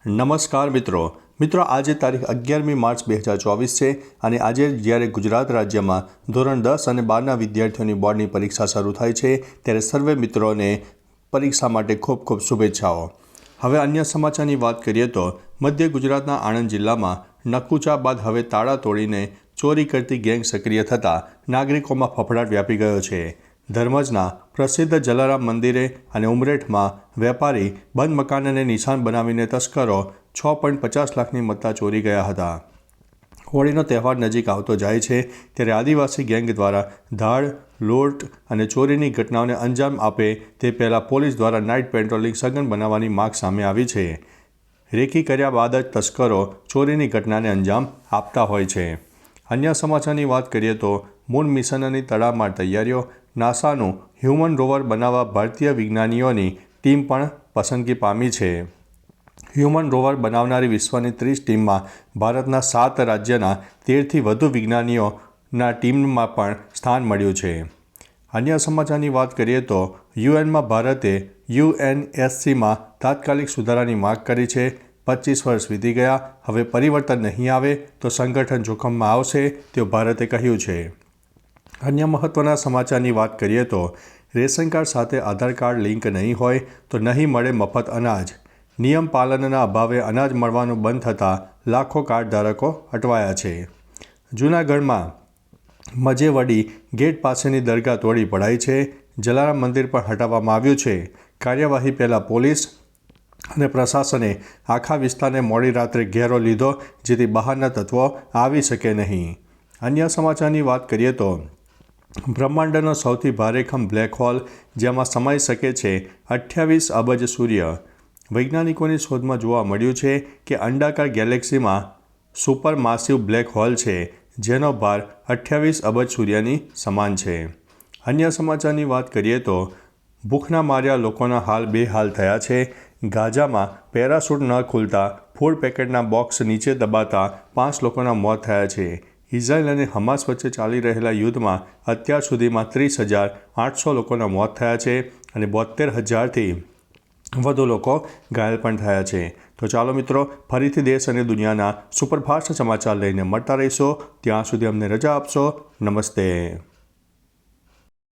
નમસ્કાર મિત્રો આજે તારીખ 11મી માર્ચ 2024 છે અને આજે જ્યારે ગુજરાત રાજ્યમાં ધોરણ 10 અને 12ના વિદ્યાર્થીઓની બોર્ડની પરીક્ષા શરૂ થાય છે ત્યારે સર્વે મિત્રોને પરીક્ષા માટે ખૂબ ખૂબ શુભેચ્છાઓ। હવે અન્ય સમાચારની વાત કરીએ તો મધ્ય ગુજરાતના આણંદ જિલ્લામાં નકુચા બાદ હવે તાળા તોડીને ચોરી કરતી ગેંગ સક્રિય થતાં નાગરિકોમાં ફફડાટ વ્યાપી ગયો છે। ધર્મજના પ્રસિદ્ધ જલારામ મંદિરે અને ઉમરેઠમાં વેપારી બંધ મકાનને નિશાન બનાવીને તસ્કરો 6.50 લાખની મત્તા ચોરી ગયા હતા। હોળીનો તહેવાર નજીક આવતો જાય છે ત્યારે આદિવાસી ગેંગ દ્વારા ધાડ લૂંટ અને ચોરીની ઘટનાઓને અંજામ આપે તે પહેલાં પોલીસ દ્વારા નાઇટ પેટ્રોલિંગ સઘન બનાવવાની માગ સામે આવી છે। રેકી કર્યા બાદ જ તસ્કરો ચોરીની ઘટનાને અંજામ આપતા હોય છે। અન્ય સમાચારની વાત કરીએ તો મૂન મિશનની તડામાર તૈયારીઓ। નાસાનું હ્યુમન રોવર બનાવવા ભારતીય વિજ્ઞાનીઓની ટીમ પણ પસંદગી પામી છે। હ્યુમન રોવર બનાવનારી વિશ્વની 30 ટીમમાં ભારતના 7 રાજ્યના 13થી વધુ વિજ્ઞાનીઓના ટીમમાં પણ સ્થાન મળ્યું છે। અન્ય સમાચારની વાત કરીએ તો યુએનમાં ભારતે યુએનએસસીમાં તાત્કાલિક સુધારાની માગ કરી છે। 25 વર્ષ વીતી ગયા, હવે પરિવર્તન નહીં આવે તો સંગઠન જોખમમાં આવશે તેવું ભારતે કહ્યું છે। અન્ય મહત્ત્વના સમાચારની વાત કરીએ તો રેશન કાર્ડ સાથે આધાર કાર્ડ લિંક નહીં હોય તો નહીં મળે મફત અનાજ। નિયમ પાલનના અભાવે અનાજ મળવાનું બંધ થતાં લાખો કાર્ડ ધારકો અટવાયા છે। જૂનાગઢમાં મજેવડી ગેટ પાસેની દરગાહ તોડી પડાઈ છે। જલારામ મંદિર પણ હટાવવામાં આવ્યું છે। કાર્યવાહી પહેલાં પોલીસ અને પ્રશાસને આખા વિસ્તારને મોડી રાત્રે ઘેરો લીધો જેથી બહારના તત્વો આવી શકે નહીં। અન્ય સમાચારની વાત કરીએ તો બ્રહ્માંડનો સૌથી ભારેખમ બ્લેક હોલ જેમાં સમાઈ શકે છે 28 અબજ સૂર્ય। વૈજ્ઞાનિકોની શોધમાં જોવા મળ્યું છે કે અંડાકાર ગેલેક્સીમાં સુપર માસિવ બ્લેક હોલ છે જેનો ભાર 28 અબજ સૂર્યની સમાન છે। અન્ય સમાચારની વાત કરીએ તો ભૂખના માર્યા લોકોના હાલ બેહાલ થયા છે। ગાઝામાં પેરાશૂટ ન ખુલતા ફૂડ પેકેટના બોક્સ નીચે દબાતા 5 લોકોના મોત થયા છે। ઇઝરાયલ અને હમાસ વચ્ચે ચાલી રહેલા યુદ્ધમાં અત્યાર સુધીમાં 30,800 લોકોના મોત થયા છે અને 72,000થી વધુ લોકો ઘાયલ પણ થયા છે। તો ચાલો મિત્રો, ફરીથી દેશ અને દુનિયાના સુપરફાસ્ટ સમાચાર લઈને મળતા રહીશો। ત્યાં સુધી અમને રજા આપશો। નમસ્તે।